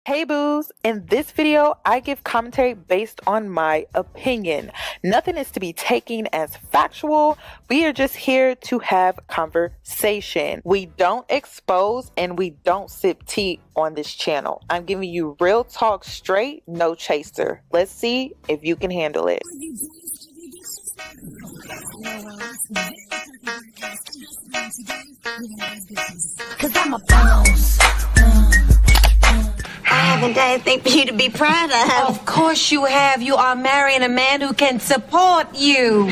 Hey boos, in this video, I give commentary based on my opinion. Nothing is to be taken as factual. We are just here to have conversation. We don't expose and we don't sip tea on this channel. I'm giving you real talk straight, no chaser. Let's see if you can handle it. Cause I'm a boss. I haven't done anything for you to be proud of. Of course you have. You are marrying a man who can support you.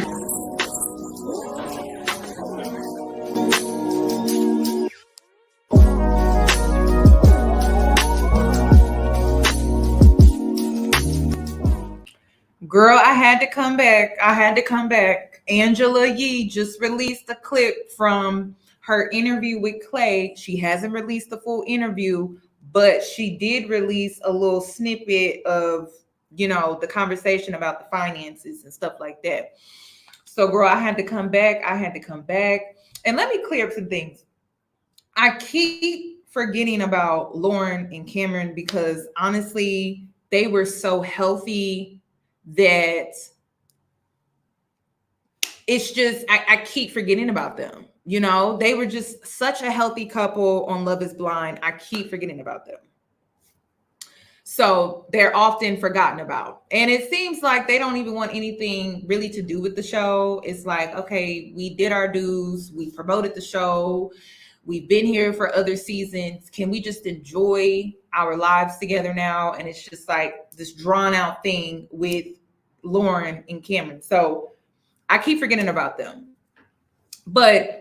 Girl, I had to come back. Angela Yee just released a clip from her interview with Clay. She hasn't released the full interview, but she did release a little snippet of, the conversation about the finances and stuff like that. So, girl, I had to come back. And let me clear up some things. I keep forgetting about Lauren and Cameron because honestly, they were so healthy that it's just, I keep forgetting about them. They were just such a healthy couple on Love is Blind. I keep forgetting about them. So they're often forgotten about. And it seems like they don't even want anything really to do with the show. It's like, okay, we did our dues. We promoted the show. We've been here for other seasons. Can we just enjoy our lives together now? And it's just like this drawn out thing with Lauren and Cameron. So I keep forgetting about them. But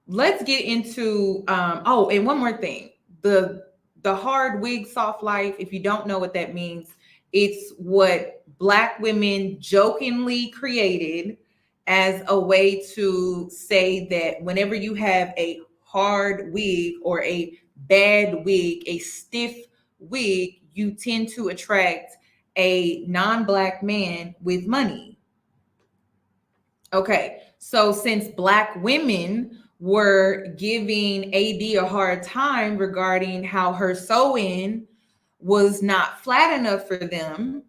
let's get into, and one more thing. The hard wig, soft life, if you don't know what that means, it's what Black women jokingly created as a way to say that whenever you have a hard wig or a bad wig, a stiff wig, you tend to attract a non-Black man with money. Okay, so since Black women were giving AD a hard time regarding how her sew-in was not flat enough for them,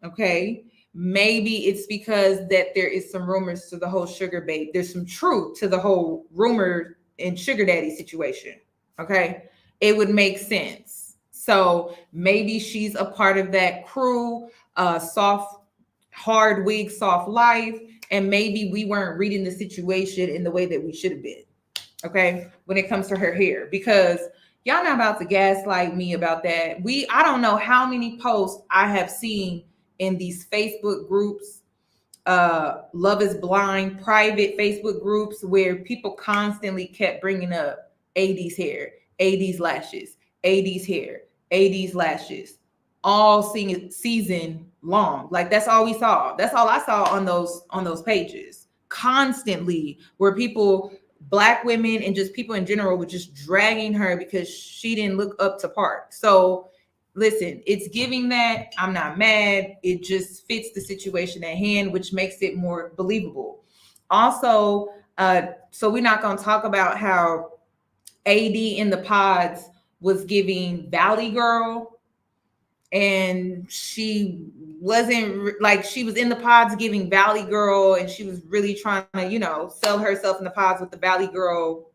okay, maybe it's because that there is some rumors to the whole sugar babe. There's some truth to the whole rumor and sugar daddy situation, okay? It would make sense. So maybe she's a part of that crew, hard wig, soft life, and maybe we weren't reading the situation in the way that we should have been, okay, when it comes to her hair, because y'all not about to gaslight me about that. I don't know how many posts I have seen in these Facebook groups, Love is Blind private Facebook groups, where people constantly kept bringing up AD's hair, AD's lashes, AD's hair, AD's lashes, all season long. Like that's all we saw. That's all I saw on those pages constantly, where people, Black women and just people in general, were just dragging her because she didn't look up to par. So listen, it's giving that. I'm not mad. It just fits the situation at hand, which makes it more believable. Also, so we're not going to talk about how AD in the pods was giving Valley Girl, and she wasn't like, she was in the pods giving Valley Girl, and she was really trying to, sell herself in the pods with the Valley Girl.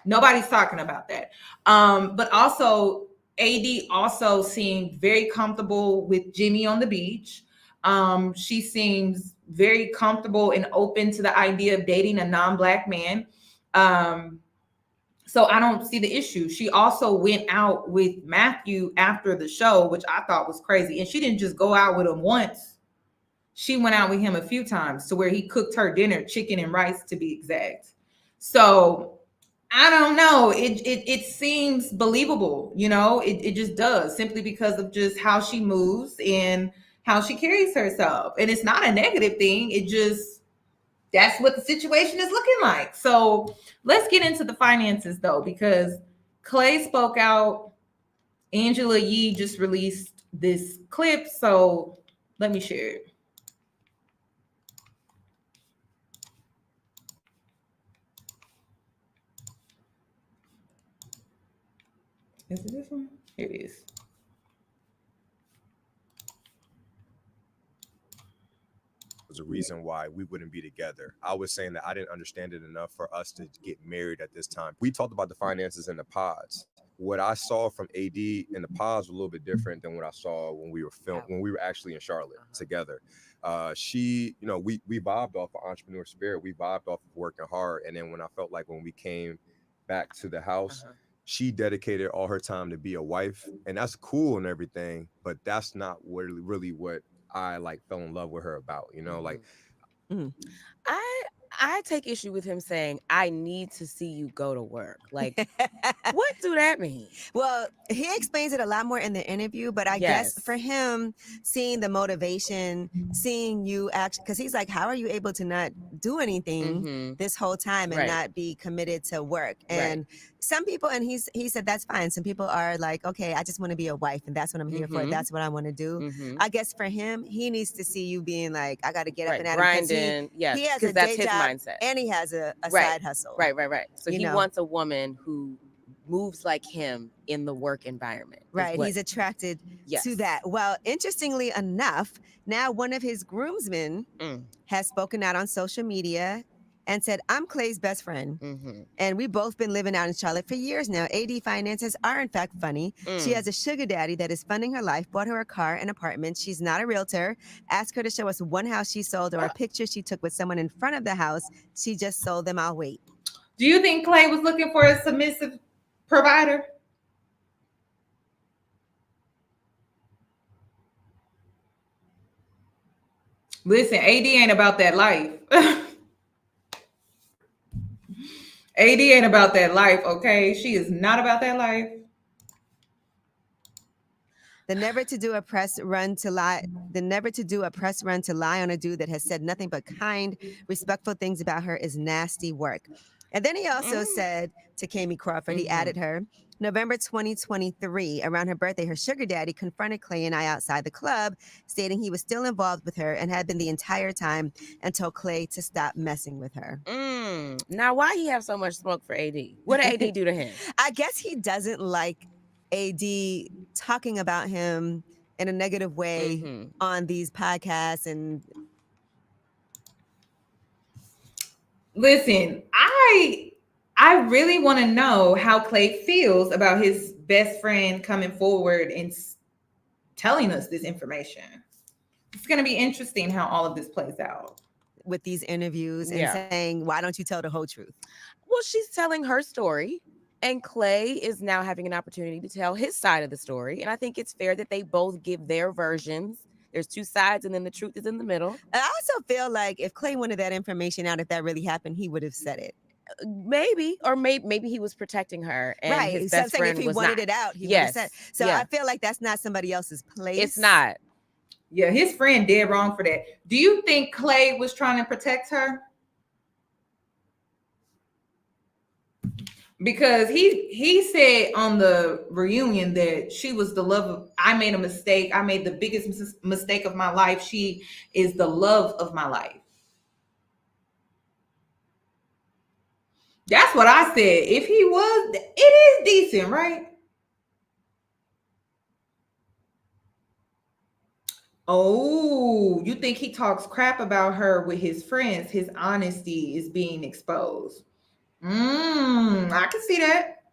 Nobody's talking about that. But also, AD also seemed very comfortable with Jimmy on the beach. She seems very comfortable and open to the idea of dating a non-Black man. So I don't see the issue. She also went out with Matthew after the show, which I thought was crazy. And she didn't just go out with him once. She went out with him a few times, to where he cooked her dinner, chicken and rice to be exact. So I don't know. It seems believable, it just does, simply because of just how she moves and how she carries herself. And it's not a negative thing. It just, that's what the situation is looking like. So let's get into the finances though, because Clay spoke out. Angela Yee just released this clip. So let me share it. Is it this one? Here it is. was a reason why we wouldn't be together. I was saying that I didn't understand it enough for us to get married at this time. We talked about the finances in the pods. What I saw from AD in the pods was a little bit different than what I saw when we were actually in Charlotte together. She, we vibed off of entrepreneur spirit. We vibed off of working hard. And then when I felt like when we came back to the house, she dedicated all her time to be a wife, and that's cool and everything, but that's not really what I fell in love with her about, like. I take issue with him saying, I need to see you go to work. Like, what do that mean? Well, he explains it a lot more in the interview, but I guess for him, seeing the motivation, seeing you actually, because he's like, how are you able to not do anything this whole time and not be committed to work? And some people, and he said, that's fine. Some people are like, okay, I just want to be a wife and that's what I'm here for. That's what I want to do. I guess for him, he needs to see you being like, I got to get up and at grinding. He has a that's day his job mindset. and he has a side hustle. Right. So he wants a woman who moves like him in the work environment. Right. He's attracted to that. Well, interestingly enough, now one of his groomsmen has spoken out on social media and said, I'm Clay's best friend. And we've both been living out in Charlotte for years now. AD finances are in fact funny. She has a sugar daddy that is funding her life, bought her a car, an apartment. She's not a realtor. Ask her to show us one house she sold or a picture she took with someone in front of the house. She just sold them. I'll wait. Do you think Clay was looking for a submissive provider? Listen, AD ain't about that life. AD ain't about that life, okay? She is not about that life. The never to do a press run to lie on a dude that has said nothing but kind, respectful things about her is nasty work. And then he also said to Kami Crawford, he added her, November 2023, around her birthday, her sugar daddy confronted Clay and I outside the club, stating he was still involved with her and had been the entire time, and told Clay to stop messing with her. Now, why he have so much smoke for AD? What did AD do to him? I guess he doesn't like AD talking about him in a negative way on these podcasts. And listen, I really want to know how Clay feels about his best friend coming forward and telling us this information. It's going to be interesting how all of this plays out with these interviews and saying, why don't you tell the whole truth? Well, she's telling her story, and Clay is now having an opportunity to tell his side of the story. And I think it's fair that they both give their versions. There's two sides, and then the truth is in the middle. I also feel like if Clay wanted that information out, if that really happened, he would have said it. Maybe he was protecting her, and his best friend if he was wanted not. it out, he would have said. So I feel like that's not somebody else's place. It's not. Yeah, his friend dead wrong for that. Do you think Clay was trying to protect her? Because he said on the reunion that she was the love of, I made a mistake. I made the biggest mistake of my life. She is the love of my life. That's what I said. If he was, it is decent, right? Oh, you think he talks crap about her with his friends? His honesty is being exposed. I can see that.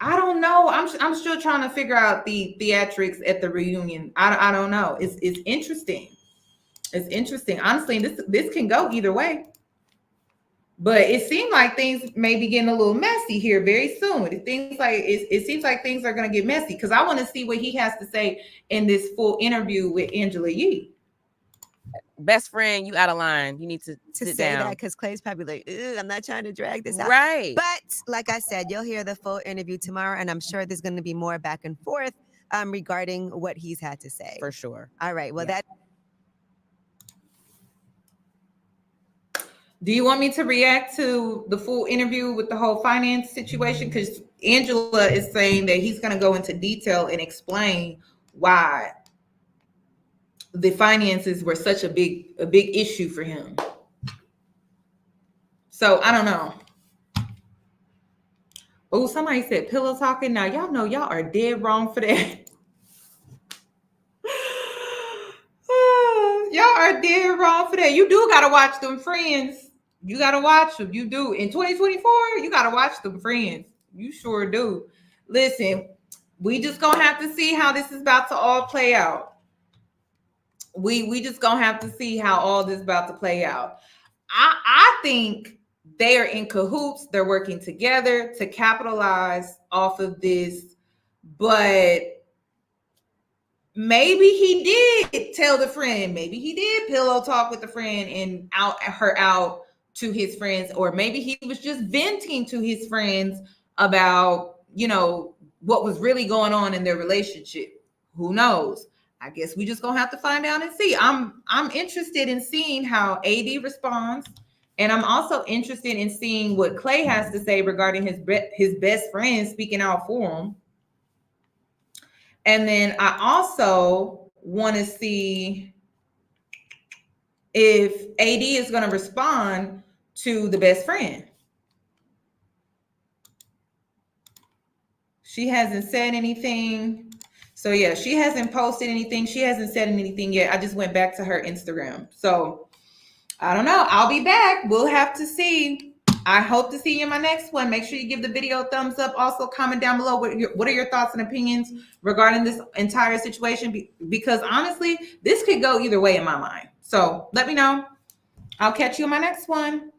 I don't know. I'm still trying to figure out the theatrics at the reunion. I don't know. It's interesting. It's interesting. Honestly, this can go either way. But it seemed like things may be getting a little messy here very soon. It seems like things are going to get messy because I want to see what he has to say in this full interview with Angela Yee. Best friend, you out of line. You need to sit say down. that because Clay's probably like, I'm not trying to drag this out. Right. But like I said, you'll hear the full interview tomorrow, and I'm sure there's going to be more back and forth regarding what he's had to say. For sure. All right. Well, Do you want me to react to the full interview with the whole finance situation? Because Angela is saying that he's going to go into detail and explain why the finances were such a big issue for him. So I don't know. Oh, somebody said pillow talking. Now y'all know y'all are dead wrong for that. Y'all are dead wrong for that. You do gotta watch them Friends. You gotta watch them. You do. In 2024, you gotta watch them Friends. You sure do. Listen, we just gonna have to see how this is about to all play out. We just gonna have to see how all this is about to play out. I think they are in cahoots. They're working together to capitalize off of this, but maybe he did tell the friend, maybe he did pillow talk with the friend and out her out to his friends, or maybe he was just venting to his friends about, you know, what was really going on in their relationship. Who knows? I guess we just gonna have to find out and see. I'm interested in seeing how AD responds, and I'm also interested in seeing what Clay has to say regarding his best friend speaking out for him. And then I also want to see if AD is going to respond to the best friend. She hasn't said anything. So yeah, she hasn't posted anything. She hasn't said anything yet. I just went back to her Instagram. So I don't know. I'll be back. We'll have to see. I hope to see you in my next one. Make sure you give the video a thumbs up. Also comment down below what are your thoughts and opinions regarding this entire situation, because honestly, this could go either way in my mind. So let me know. I'll catch you in my next one.